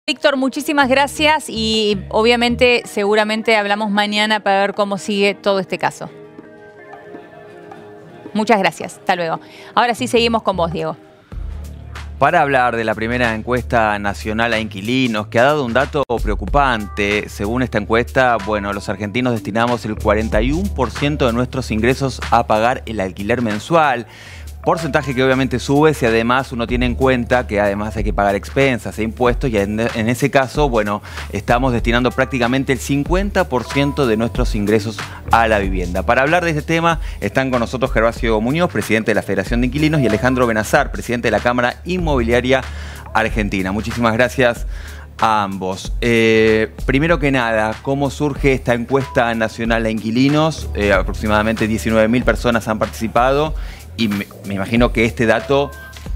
Víctor, muchísimas gracias y obviamente, seguramente hablamos mañana para ver cómo sigue todo este caso. Muchas gracias. Hasta luego. Ahora sí seguimos con vos, Diego. Para hablar de la primera encuesta nacional a inquilinos, que ha dado un dato preocupante. Según esta encuesta, bueno, los argentinos destinamos el 41% de nuestros ingresos a pagar el alquiler mensual. Porcentaje que obviamente sube si además uno tiene en cuenta que además hay que pagar expensas e impuestos, y en ese caso, bueno, estamos destinando prácticamente el 50% de nuestros ingresos a la vivienda. Para hablar de este tema están con nosotros Gervasio Muñoz, presidente de la Federación de Inquilinos, y Alejandro Benazar, presidente de la Cámara Inmobiliaria Argentina. Muchísimas gracias a ambos. Primero que nada, ¿cómo surge esta encuesta nacional a inquilinos? Aproximadamente 19.000 personas han participado. Y me imagino que este dato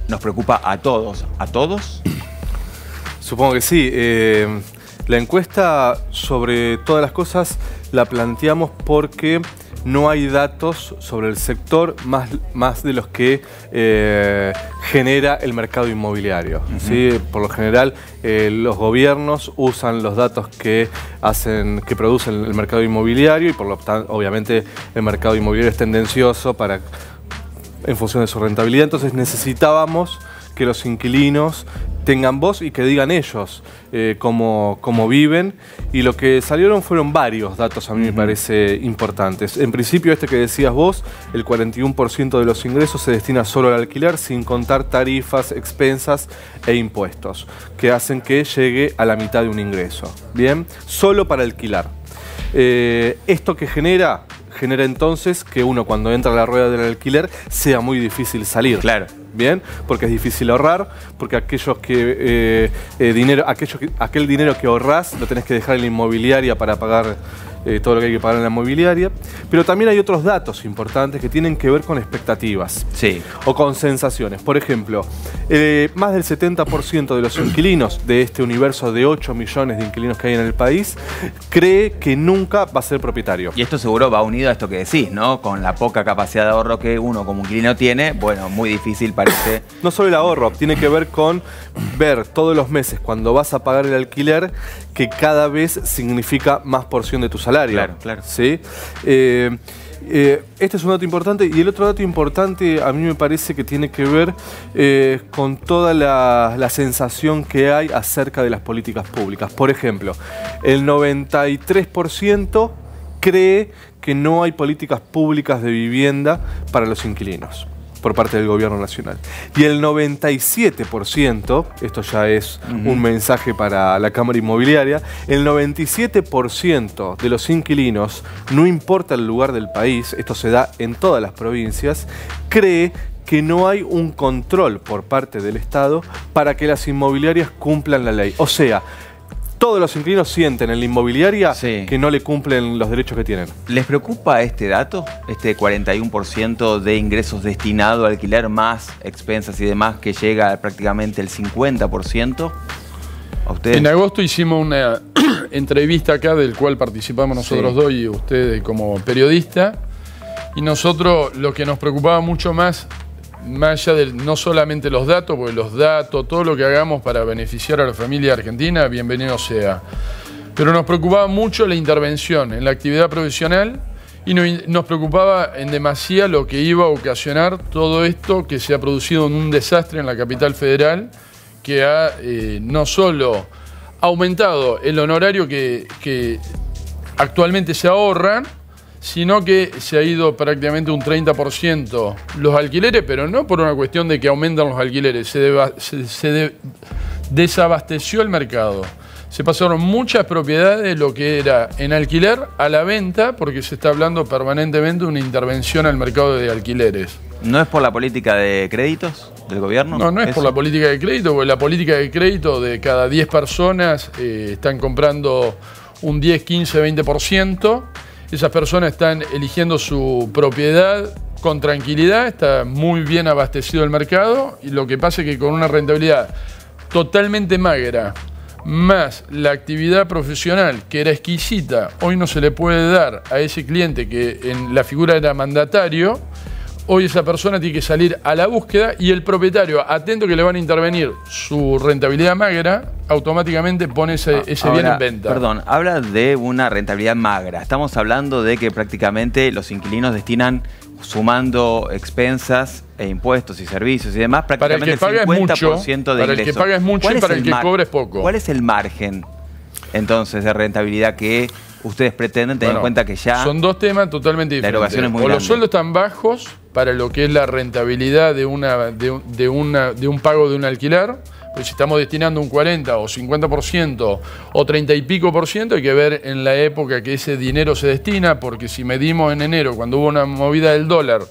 nos preocupa a todos. ¿A todos? Supongo que sí. La encuesta, sobre todas las cosas, la planteamos porque no hay datos sobre el sector más de los que genera el mercado inmobiliario. ¿Sí? Por lo general, los gobiernos usan los datos que producen el mercado inmobiliario, y por lo tanto, obviamente, el mercado inmobiliario es tendencioso en función de su rentabilidad. Entonces necesitábamos que los inquilinos tengan voz y que digan ellos cómo viven, y lo que salieron fueron varios datos, a mí me parece importantes. En principio, este que decías vos, el 41% de los ingresos se destina solo al alquiler, sin contar tarifas, expensas e impuestos, que hacen que llegue a la mitad de un ingreso. Bien, solo para alquilar. Esto que genera entonces que uno, cuando entra a la rueda del alquiler, sea muy difícil salir. Claro. Bien, porque es difícil ahorrar, porque aquel dinero que ahorrás lo tenés que dejar en la inmobiliaria para pagar todo lo que hay que pagar en la inmobiliaria. Pero también hay otros datos importantes que tienen que ver con expectativas. Sí. O con sensaciones. Por ejemplo, más del 70% de los inquilinos de este universo de 8 millones de inquilinos que hay en el país cree que nunca va a ser propietario. Y esto seguro va unido a esto que decís, ¿no? Con la poca capacidad de ahorro que uno como inquilino tiene, bueno, muy difícil parece. No solo el ahorro, tiene que ver con ver todos los meses, cuando vas a pagar el alquiler, que cada vez significa más porción de tu salario. Claro, claro. ¿Sí? Este es un dato importante, y el otro dato importante a mí me parece que tiene que ver con toda la sensación que hay acerca de las políticas públicas. Por ejemplo, el 93% cree que no hay políticas públicas de vivienda para los inquilinos por parte del gobierno nacional. Y el 97%, esto ya es un mensaje para la Cámara Inmobiliaria, el 97% de los inquilinos, no importa el lugar del país, esto se da en todas las provincias, cree que no hay un control por parte del Estado para que las inmobiliarias cumplan la ley. O sea, todos los inquilinos sienten en la inmobiliaria que no le cumplen los derechos que tienen. ¿Les preocupa este dato? Este 41% de ingresos destinado a alquiler más expensas y demás, que llega a prácticamente el 50%. ¿A ustedes? En agosto hicimos una entrevista acá, del cual participamos nosotros dos y ustedes como periodista. Y nosotros, lo que nos preocupaba mucho más allá de no solamente los datos, porque los datos, todo lo que hagamos para beneficiar a la familia argentina, bienvenido sea. Pero nos preocupaba mucho la intervención en la actividad profesional, y nos preocupaba en demasía lo que iba a ocasionar todo esto que se ha producido en un desastre en la capital federal, que ha no solo aumentado el honorario que actualmente se ahorran, sino que se ha ido prácticamente un 30% los alquileres, pero no por una cuestión de que aumentan los alquileres, se desabasteció el mercado. Se pasaron muchas propiedades de lo que era en alquiler a la venta, porque se está hablando permanentemente de una intervención al mercado de alquileres. ¿No es por la política de créditos del gobierno? No, no es por la política de crédito, porque la política de crédito, de cada 10 personas están comprando un 10, 15, 20%. Esas personas están eligiendo su propiedad con tranquilidad, está muy bien abastecido el mercado, y lo que pasa es que con una rentabilidad totalmente magra, más la actividad profesional, que era exquisita, hoy no se le puede dar a ese cliente que en la figura era mandatario, hoy esa persona tiene que salir a la búsqueda y el propietario, atento que le van a intervenir su rentabilidad magra, automáticamente pone ese bien en venta. Perdón, habla de una rentabilidad magra. Estamos hablando de que prácticamente los inquilinos destinan, sumando expensas e impuestos y servicios y demás, prácticamente el 50% de ingresos. Para el que paga es mucho y para el que cobra es poco. ¿Cuál es el margen, entonces, de rentabilidad que ustedes pretenden, teniendo en cuenta que ya... Son dos temas totalmente diferentes. La erogación es muy grande. grande. Los sueldos están bajos para lo que es la rentabilidad de un pago de un alquiler. Pues si estamos destinando un 40 o 50% o 30 y pico por ciento, hay que ver en la época que ese dinero se destina, porque si medimos en enero, cuando hubo una movida del dólar,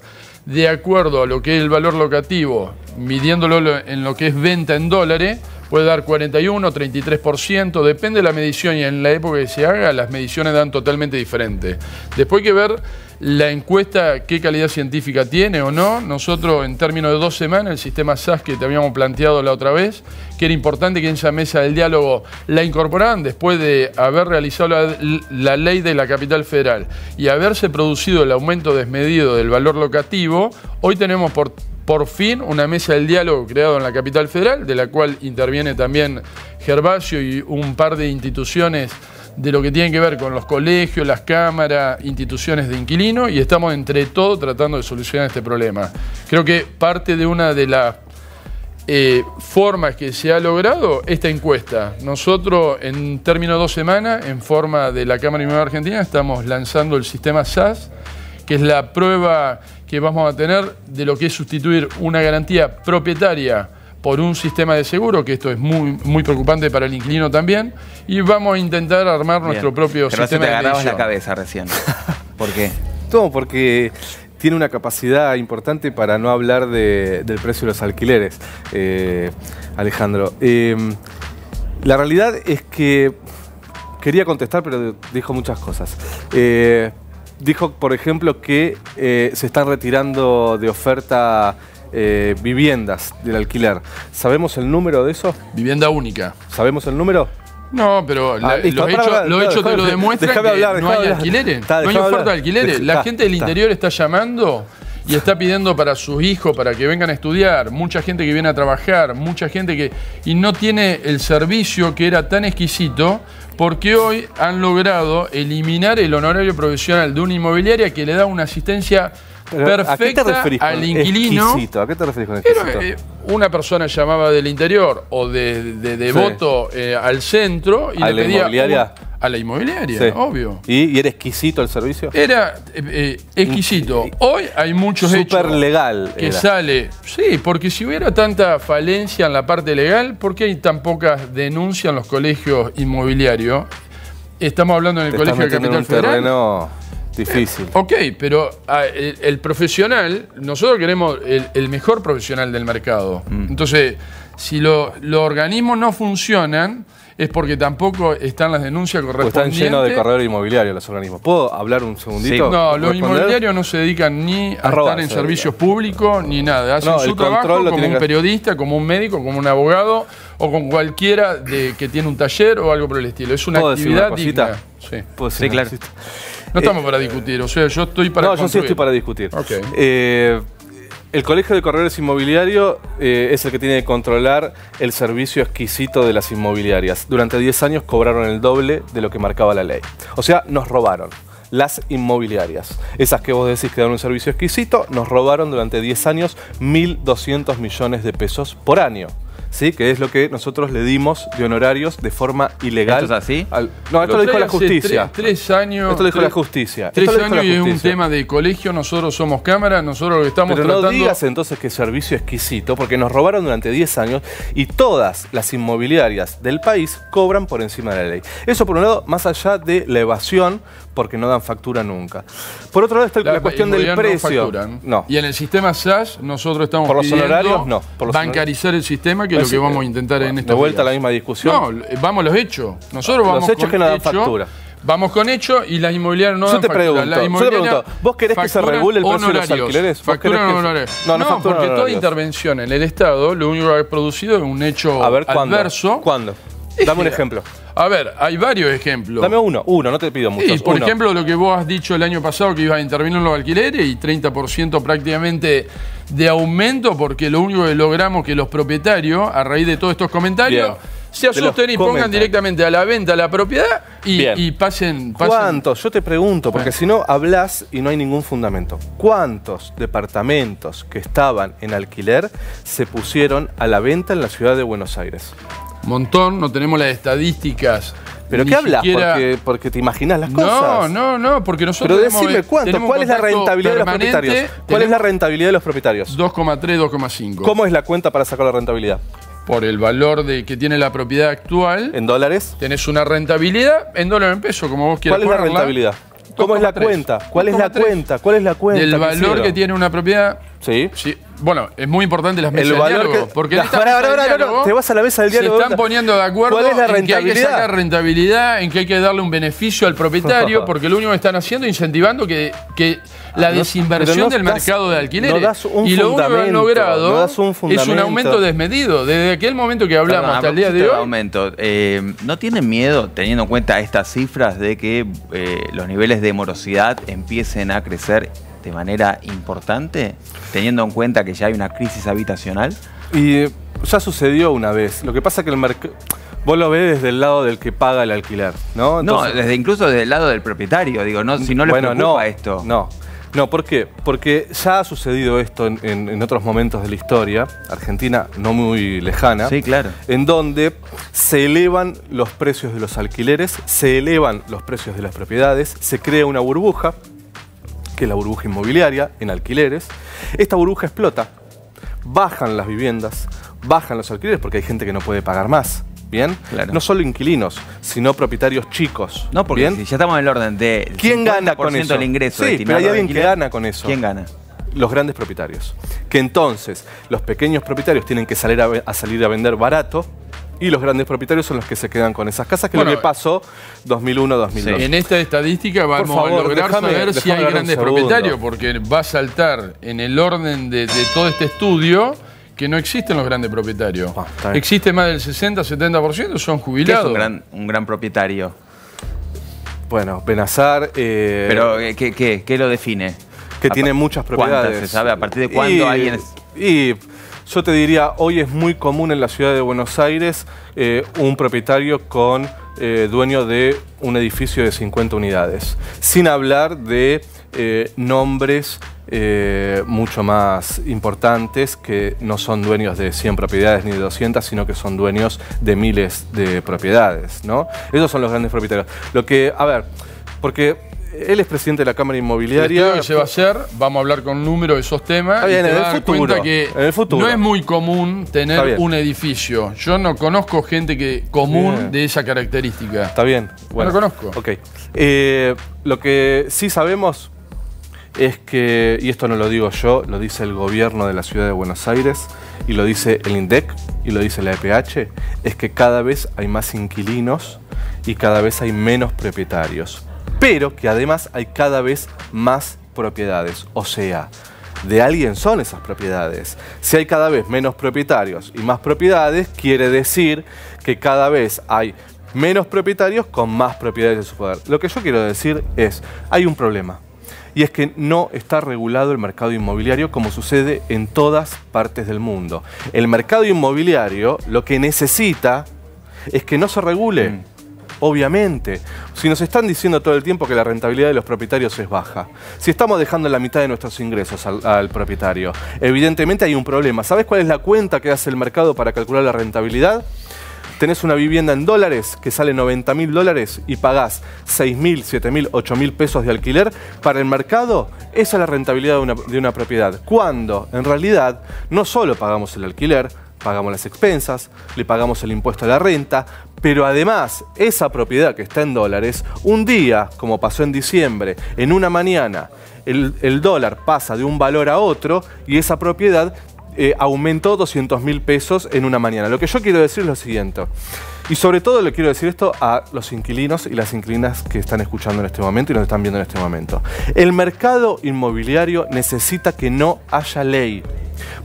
de acuerdo a lo que es el valor locativo, midiéndolo en lo que es venta en dólares, puede dar 41, 33%, depende de la medición y en la época que se haga, las mediciones dan totalmente diferentes. Después hay que ver la encuesta, qué calidad científica tiene o no. Nosotros, en términos de 2 semanas, el sistema SAS que te habíamos planteado la otra vez, que era importante que en esa mesa del diálogo la incorporaran después de haber realizado la ley de la capital federal y haberse producido el aumento desmedido del valor locativo, hoy tenemos por fin una mesa del diálogo creada en la capital federal, de la cual interviene también Gervasio y un par de instituciones de lo que tienen que ver con los colegios, las cámaras, instituciones de inquilinos, y estamos entre todos tratando de solucionar este problema. Creo que parte de una de las formas que se ha logrado esta encuesta. Nosotros, en términos de 2 semanas, en forma de la Cámara Inmobiliaria Argentina, estamos lanzando el sistema SAS, que es la prueba que vamos a tener de lo que es sustituir una garantía propietaria por un sistema de seguro, que esto es muy preocupante para el inquilino también, y vamos a intentar armar nuestro propio sistema de medición. Te agarrabas la cabeza recién. ¿Por qué? No, porque tiene una capacidad importante para no hablar del precio de los alquileres, Alejandro. La realidad es que quería contestar, pero dijo muchas cosas. Dijo, por ejemplo, que se están retirando de oferta viviendas del alquiler. ¿Sabemos el número de eso? Vivienda única. ¿Sabemos el número? No, pero los hechos te lo demuestran que no hay alquileres. No hay oferta de alquileres. La gente del interior está llamando y está pidiendo para sus hijos, para que vengan a estudiar. Mucha gente que viene a trabajar, mucha gente que... Y no tiene el servicio que era tan exquisito, porque hoy han logrado eliminar el honorario provisional de una inmobiliaria que le da una asistencia perfecta al inquilino. Exquisito. ¿A qué te referís con exquisito? Una persona llamaba del interior o de Devoto al centro y ¿A le la pedía inmobiliaria? A la inmobiliaria, Sí. obvio. ¿Y era exquisito el servicio? Era exquisito. Hoy hay muchos hechos Súper legal que era. sale. Sí, porque si hubiera tanta falencia en la parte legal, ¿por qué hay tan pocas denuncias en los colegios inmobiliarios? Estamos hablando en el Colegio de Capital Federal. Terreno difícil. Ok, pero el profesional, nosotros queremos el mejor profesional del mercado. Entonces, si los organismos no funcionan, es porque tampoco están las denuncias correspondientes. Están llenos de corredores inmobiliarios los organismos. ¿Puedo hablar un segundito? Sí. No, los inmobiliarios no se dedican ni a estar en servicios públicos ni nada. Hacen su trabajo como un periodista, como un médico, como un abogado o con cualquiera que tiene un taller o algo por el estilo. Es una actividad digna. Sí, claro. No estamos para discutir, o sea, yo estoy para construir. Yo sí estoy para discutir. Okay. El Colegio de Corredores Inmobiliarios es el que tiene que controlar el servicio exquisito de las inmobiliarias. Durante 10 años cobraron el doble de lo que marcaba la ley. O sea, nos robaron. Las inmobiliarias, esas que vos decís que dan un servicio exquisito, nos robaron durante 10 años 1.200 millones de pesos por año. ¿Sí? Que es lo que nosotros le dimos de honorarios de forma ilegal. ¿Esto es así? No, esto lo dijo la justicia. 3 años. Esto lo dijo la justicia. 3 años y es un tema de colegio. Nosotros somos cámara, nosotros lo que estamos tratando... Pero no digas entonces que servicio exquisito, porque nos robaron durante 10 años y todas las inmobiliarias del país cobran por encima de la ley. Eso por un lado, más allá de la evasión, porque no dan factura nunca. Por otro lado está la cuestión del precio. No. Y en el sistema SAS nosotros estamos por los pidiendo honorarios, no. Por los bancarizar el sistema, que es lo que vamos a intentar en estos De vuelta días. a la misma discusión. No, vamos a los hechos. Nosotros vamos los hechos con que no dan factura. Vamos con hechos y las inmobiliarias no dan factura. Yo te pregunto, ¿vos querés que se regule el precio de los alquileres? Facturan honorarios. No, porque toda intervención en el Estado lo único que ha producido es un hecho adverso. ¿Cuándo? Dame un ejemplo. A ver, hay varios ejemplos. Dame uno, no te pido muchos. Sí, por uno. ejemplo, lo que vos has dicho el año pasado, que iba a intervenir en los alquileres y 30% prácticamente de aumento, porque lo único que logramos que los propietarios, a raíz de todos estos comentarios, Bien. se asusten y pongan directamente a la venta la propiedad y pasen. ¿Cuántos? Yo te pregunto, porque si no hablas y no hay ningún fundamento. ¿Cuántos departamentos que estaban en alquiler se pusieron a la venta en la ciudad de Buenos Aires? Montón, no tenemos las estadísticas. ¿Pero qué hablas? Porque te imaginas las cosas. No, porque nosotros Pero decime cuánto, ¿cuál es la rentabilidad de los propietarios? ¿Cuál es la rentabilidad de los propietarios? 2,3, 2,5. ¿Cómo es la cuenta para sacar la rentabilidad? Por el valor que tiene la propiedad actual. ¿En dólares? Tenés una rentabilidad en dólar o en peso, como vos quieras. ¿Cuál es la rentabilidad? ¿Cómo es la cuenta? ¿Cuál es la cuenta? ¿Cuál es la cuenta? Del valor que tiene una propiedad. Sí. Bueno, es muy importante las mesas de diálogo. Porque en no, te vas a la mesa del diálogo. Se están poniendo de acuerdo ¿Cuál es la en que hay que rentabilidad? sacar rentabilidad, en que hay que darle un beneficio al propietario, porque lo único que están haciendo es incentivando que la desinversión del mercado de alquileres. No das un y lo único que han logrado es un fundamento. aumento desmedido. Desde aquel momento que hablamos hasta el día de hoy. ¿No tienen miedo, teniendo en cuenta estas cifras, de que los niveles de morosidad empiecen a crecer de manera importante, teniendo en cuenta que ya hay una crisis habitacional? Y ya sucedió una vez. Lo que pasa es que el mercado... Vos lo ves desde el lado del que paga el alquiler, ¿no? Entonces, incluso desde el lado del propietario, digo, no, si no les preocupa esto. No, ¿por qué? Porque ya ha sucedido esto en otros momentos de la historia, Argentina no muy lejana, sí, claro, en donde se elevan los precios de los alquileres, se elevan los precios de las propiedades, se crea una burbuja, que es la burbuja inmobiliaria en alquileres. Esta burbuja explota, bajan las viviendas, bajan los alquileres porque hay gente que no puede pagar más. ¿Bien? Claro. No solo inquilinos, sino propietarios chicos. No, porque ¿bien? Si ya estamos en el orden de... ¿Quién gana con eso? Del ingreso, sí, pero hay alguien que gana con eso. ¿Quién gana? Los grandes propietarios. Que entonces los pequeños propietarios tienen que salir a vender barato y los grandes propietarios son los que se quedan con esas casas, que es lo que pasó 2001-2002. Sí. En esta estadística vamos a lograr saber si hay grandes propietarios, porque va a saltar en el orden de todo este estudio que no existen los grandes propietarios. Existe más del 60-70%, son jubilados. ¿Qué es un gran propietario? Bueno, Benazar... ¿Pero qué lo define? Que tiene muchas propiedades. ¿Cuántas se sabe? ¿A partir de cuándo alguien es...? Y yo te diría, hoy es muy común en la ciudad de Buenos Aires un propietario con dueño de un edificio de 50 unidades. Sin hablar de nombres mucho más importantes que no son dueños de 100 propiedades ni de 200, sino que son dueños de miles de propiedades, ¿no? Esos son los grandes propietarios. Lo que, a ver, porque él es presidente de la Cámara Inmobiliaria. El estudio que se va a hacer, vamos a hablar con números de esos temas. Bien, y te en vas a dar cuenta que no es muy común tener un edificio. Yo no conozco gente común de esa característica. Está bien. Bueno, no lo conozco. Ok. Lo que sí sabemos es que, y esto no lo digo yo, lo dice el gobierno de la ciudad de Buenos Aires, y lo dice el INDEC, y lo dice la EPH, es que cada vez hay más inquilinos y cada vez hay menos propietarios. Pero que además hay cada vez más propiedades. O sea, de alguien son esas propiedades. Si hay cada vez menos propietarios y más propiedades, quiere decir que cada vez hay menos propietarios con más propiedades de su poder. Lo que yo quiero decir es, hay un problema. Y es que no está regulado el mercado inmobiliario como sucede en todas partes del mundo. El mercado inmobiliario lo que necesita es que no se regule. Obviamente, si nos están diciendo todo el tiempo que la rentabilidad de los propietarios es baja, si estamos dejando la mitad de nuestros ingresos al propietario, evidentemente hay un problema. ¿Sabes cuál es la cuenta que hace el mercado para calcular la rentabilidad? Tenés una vivienda en dólares que sale $90.000 y pagás 6.000, 7.000, 8.000 pesos de alquiler. Para el mercado, esa es la rentabilidad de una propiedad. Cuando, en realidad, no solo pagamos el alquiler, pagamos las expensas, le pagamos el impuesto a la renta, pero además, esa propiedad que está en dólares, un día, como pasó en diciembre, en una mañana, el dólar pasa de un valor a otro y esa propiedad aumentó 200.000 pesos en una mañana. Lo que yo quiero decir es lo siguiente, y sobre todo le quiero decir esto a los inquilinos y las inquilinas que están escuchando en este momento y nos están viendo en este momento. El mercado inmobiliario necesita que no haya ley,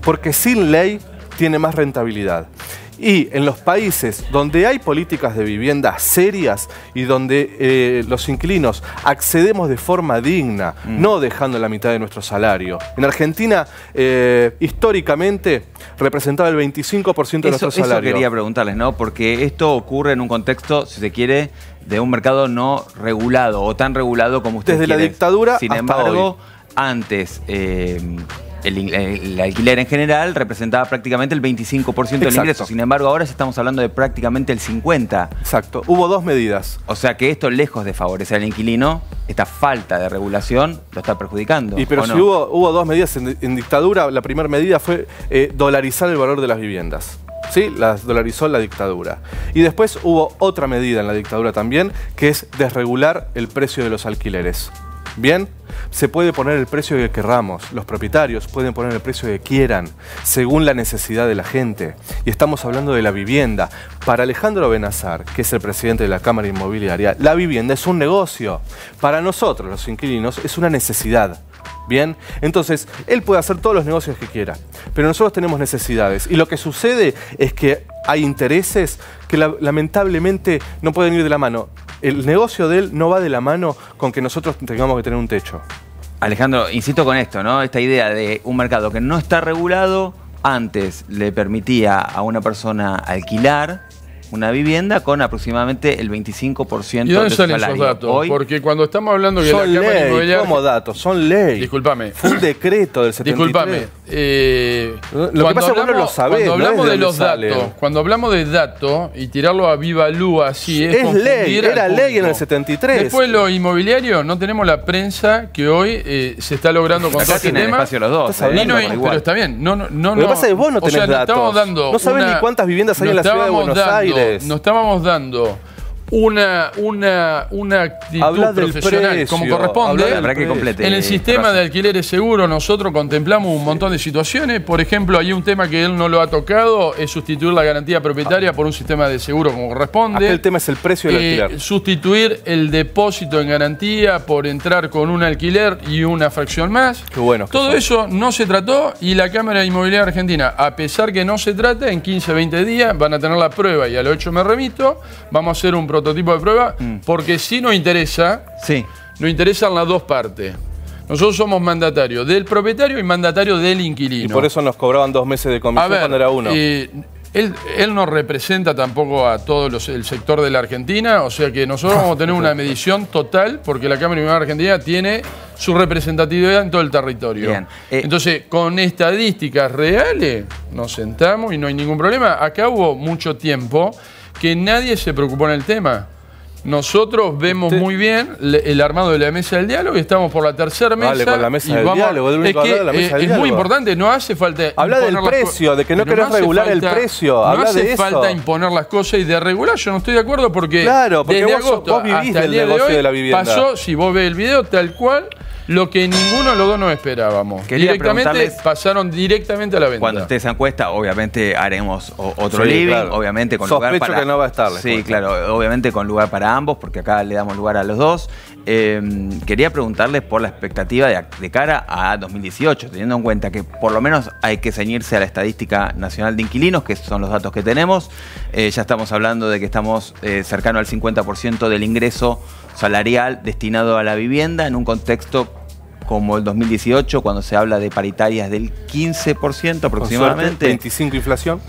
porque sin ley tiene más rentabilidad. Y en los países donde hay políticas de vivienda serias y donde los inquilinos accedemos de forma digna, no dejando la mitad de nuestro salario. En Argentina, históricamente, representaba el 25% de nuestro salario. Eso quería preguntarles, ¿no? Porque esto ocurre en un contexto, si se quiere, de un mercado no regulado o tan regulado como usted quiere. Desde la dictadura Sin hasta embargo, hoy. Antes el alquiler en general representaba prácticamente el 25% del ingreso. Sin embargo, ahora ya estamos hablando de prácticamente el 50%. Exacto. Hubo dos medidas. O sea que esto, lejos de favorecer al inquilino, esta falta de regulación lo está perjudicando. Pero si hubo dos medidas en dictadura, la primera medida fue dolarizar el valor de las viviendas. ¿Sí? Las dolarizó la dictadura. Y después hubo otra medida en la dictadura también, que es desregular el precio de los alquileres. Bien, se puede poner el precio que querramos, los propietarios pueden poner el precio que quieran, según la necesidad de la gente. Y estamos hablando de la vivienda. Para Alejandro Benazar, que es el presidente de la Cámara Inmobiliaria, la vivienda es un negocio. Para nosotros, los inquilinos, es una necesidad. Bien, entonces, él puede hacer todos los negocios que quiera, pero nosotros tenemos necesidades. Y lo que sucede es que hay intereses que lamentablemente no pueden ir de la mano. El negocio de él no va de la mano con que nosotros tengamos que tener un techo. Alejandro, insisto con esto, ¿no? Esta idea de un mercado que no está regulado, antes le permitía a una persona alquilar una vivienda con aproximadamente el 25% ¿Y dónde de su salen salario. esos datos? Hoy, porque cuando estamos hablando de la Son Cámara ley, Inmobiliaria... ¿cómo datos? Son ley. Disculpame. Fue un decreto del 73. Disculpame. Lo que pasa es que vos no lo sabés. Cuando hablamos no es de los datos, cuando hablamos de datos y tirarlo a viva luz así es ley, era ley en el 73. Después lo inmobiliario, no tenemos la prensa que hoy se está logrando con todo este tema. Espacio los dos. Pero está bien. Lo que pasa es que vos no tenés datos. No sabés ni cuántas viviendas hay en la ciudad de Buenos Aires. Nos estábamos dando una actitud profesional como corresponde. En el sistema de alquileres seguros nosotros contemplamos un montón de situaciones. Por ejemplo, hay un tema que él no lo ha tocado, es sustituir la garantía propietaria por un sistema de seguro como corresponde. El tema es el precio del alquiler. Sustituir el depósito en garantía por entrar con un alquiler y una fracción más. Qué bueno. Todo eso no se trató y la Cámara Inmobiliaria Argentina, a pesar que no se trata, en 15, 20 días van a tener la prueba y a los 8 me remito, vamos a hacer un prototipo de prueba, porque sí nos interesan las dos partes. Nosotros somos mandatarios del propietario y mandatarios del inquilino. Y por eso nos cobraban 2 meses de comisión cuando era uno. Él no representa tampoco a todo el sector de la Argentina, o sea que nosotros vamos a tener una medición total, porque la Cámara Inmobiliaria Argentina tiene su representatividad en todo el territorio. Bien. Entonces, con estadísticas reales, nos sentamos y no hay ningún problema. Acá hubo mucho tiempo que nadie se preocupó en el tema. Nosotros vemos muy bien el armado de la mesa del diálogo y estamos por la tercera mesa. Vale, con la mesa del diálogo. Es muy importante, no hace falta... Habla del precio, de que no querés regular el precio. No hace falta imponer las cosas y de regular. Yo no estoy de acuerdo porque desde agosto vos vivís hasta el día de hoy pasó, si vos ves el video, tal cual... Lo que ninguno de los dos no esperábamos. Directamente pasaron directamente a la venta. Cuando esté esa encuesta, obviamente haremos otro living, obviamente con lugar para... que no va a estar. Sí, claro, obviamente con lugar para ambos, porque acá le damos lugar a los dos. Quería preguntarles por la expectativa de cara a 2018, teniendo en cuenta que por lo menos hay que ceñirse a la Estadística Nacional de Inquilinos, que son los datos que tenemos. Ya estamos hablando de que estamos cercano al 50% del ingreso salarial destinado a la vivienda en un contexto como el 2018, cuando se habla de paritarias del 15% aproximadamente. 25 inflación.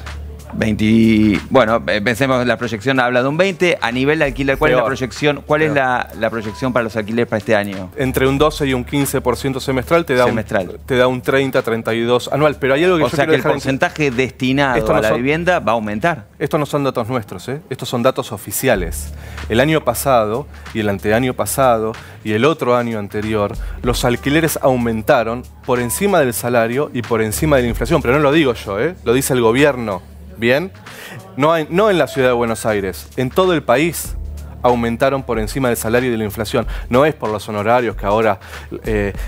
Bueno, pensemos, la proyección habla de un 20. A nivel de alquiler, ¿cuál es la proyección? ¿Cuál es la proyección para los alquileres para este año? Entre un 12 y un 15% semestral te da un 30, 32 anual. Pero hay algo que o sea que el porcentaje destinado a la vivienda va a aumentar. Estos no son datos nuestros, estos son datos oficiales. El año pasado y el anteaño pasado y el otro año anterior, los alquileres aumentaron por encima del salario y por encima de la inflación. Pero no lo digo yo, lo dice el gobierno. Bien, no en la ciudad de Buenos Aires, en todo el país aumentaron por encima del salario y de la inflación. No es por los honorarios, que ahora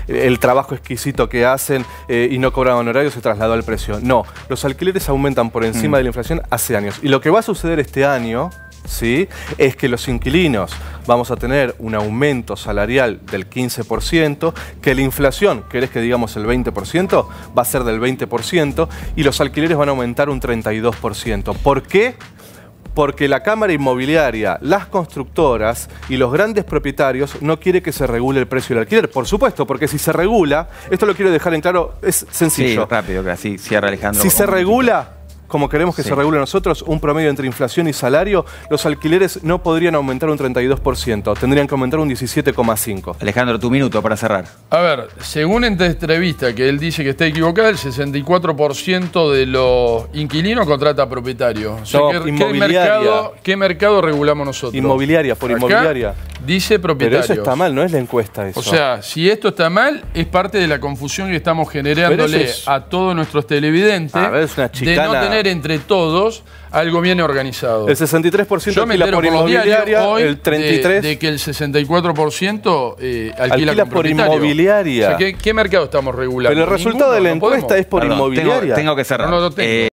el trabajo exquisito que hacen y no cobran honorarios se trasladó al precio. No, los alquileres aumentan por encima de la inflación hace años. Y lo que va a suceder este año ¿sí? Es que los inquilinos vamos a tener un aumento salarial del 15%, que la inflación, ¿querés que digamos el 20%? Va a ser del 20% y los alquileres van a aumentar un 32%. ¿Por qué? Porque la Cámara Inmobiliaria, las constructoras y los grandes propietarios no quieren que se regule el precio del alquiler. Por supuesto, porque si se regula, esto lo quiero dejar en claro, es sencillo. Sí, rápido, que así cierra Alejandro. Si se regula, como queremos que se regule nosotros, un promedio entre inflación y salario, los alquileres no podrían aumentar un 32%, tendrían que aumentar un 17,5%. Alejandro, tu minuto para cerrar. A ver, según esta entrevista que él dice que está equivocada, el 64% de los inquilinos contrata a propietarios. O sea, No, inmobiliaria. ¿qué mercado regulamos nosotros? Inmobiliaria, por Acá inmobiliaria. Dice propietarios. Pero eso está mal, no es la encuesta eso. O sea, si esto está mal, es parte de la confusión que estamos generándole a todos nuestros televidentes A ver, es una de chicana. no tener entre todos algo bien organizado. El 63% Yo me alquila entero por por los diarios inmobiliaria, hoy el 33% de que el 64% alquila con por propietario. inmobiliaria. O sea, ¿qué mercado estamos regulando? Pero el resultado de la Ninguno, no encuesta podemos. es por Perdón, inmobiliaria. tengo que cerrar. No lo tengo.